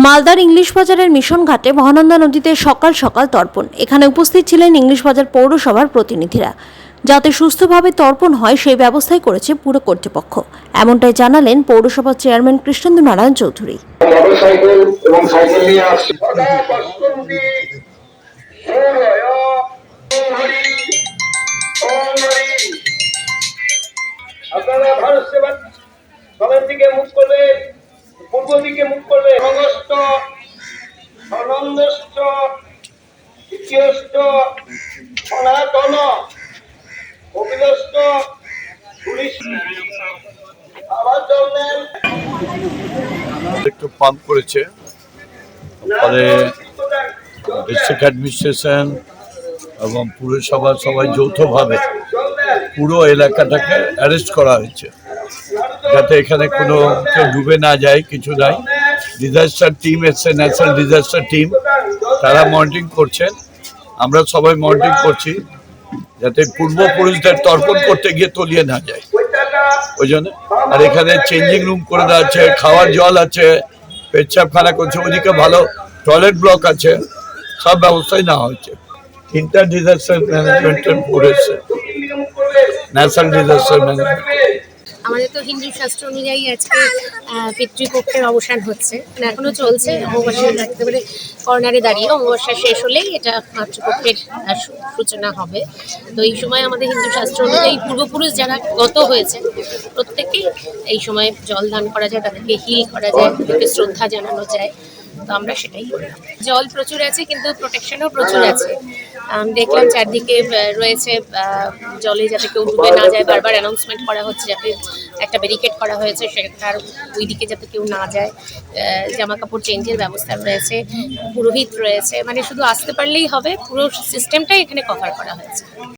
মালদার ইংলিশ বাজারের মিশন ঘাটে মহানন্দা নদীতে সকাল সকাল তর্পণ। এখানে উপস্থিত ছিলেন ইংলিশ বাজার পৌরসভার প্রতিনিধিরা। যাতে সুস্থভাবে তর্পণ হয় সেই ব্যবস্থাই করেছে পুর কর্তৃপক্ষ, এমনটাই জানালেন পৌরসভার চেয়ারম্যান কৃষ্ণেন্দু নারায়ণ চৌধুরী। মোটরসাইকেল এবং সাইকেল নিয়ে আসছে। আপনারা ভারত সেবা সবের দিকে মুখ করবে, পূর্ব দিকে মুখ করবে। অগস্ট আনন্দষ্ট দ্বিতীয়ষ্ট সনাতন অভিলষ্ট পুলিশ আবার জন্মেন একটু পাম্প করেছে, ফলে ডিস্ট্রিক্ট অ্যাডমিনিস্ট্রেশন এবং পুরসভা সবাই যৌথভাবে পুরো এলাকাটাকে অ্যারেস্ট করা হয়েছে, যাতে এখানে কোনো কেউ ডুবে না যায়, কিছু নাই। ডিজাস্টার টিম এসছে, ন্যাশনাল ডিজাস্টার টিম, তারা মনিটরিং করছেন, আমরা সবাই মনিটরিং করছি, যাতে পূর্বপুরুষদের তর্পণ করতে গিয়ে তলিয়ে না যায় ওই জন্য। আর এখানে চেঞ্জিং রুম করে দেওয়া আছে, খাওয়ার জল আছে, পেচ্ছাপখানা করছে, ওদিকে ভালো টয়লেট ব্লক আছে, সব ব্যবস্থাই নেওয়া হয়েছে। 3টা ডিজাস্টার ম্যানেজমেন্টের বোর্ড এসছে, ন্যাশনাল ডিজাস্টার ম্যানেজমেন্ট। আমাদের তো হিন্দু শাস্ত্র অনুযায়ী আজকে পিতৃপক্ষের অবসান হচ্ছে, এখনো চলছে। অমাবস্যার একেবারে কর্নারে দাঁড়িয়ে অমাবস্যা শেষ হলেই এটা মাতৃপক্ষের সূচনা হবে। তো এই সময় আমাদের হিন্দু শাস্ত্র অনুযায়ী পূর্বপুরুষ যারা গত হয়েছে প্রত্যেকেই এই সময় জল দান করা যায়, তাদেরকে হিল করা যায়, তাদেরকে শ্রদ্ধা জানানো যায়। তো আমরা সেটাই করলাম। জল প্রচুর আছে, কিন্তু প্রোটেকশনও প্রচুর আছে। দেখলাম চারদিকে রয়েছে জলে যাতে কেউ ডুবে না যায়, বারবার অ্যানাউন্সমেন্ট করা হচ্ছে, যাতে একটা ব্যারিকেড করা হয়েছে সেটার ওই দিকে যাতে কেউ না যায়। জামা কাপড় চেঞ্জের ব্যবস্থা রয়েছে, পুরোহিত রয়েছে, মানে শুধু আসতে পারলেই হবে, পুরো সিস্টেমটাই এখানে কভার করা হয়েছে।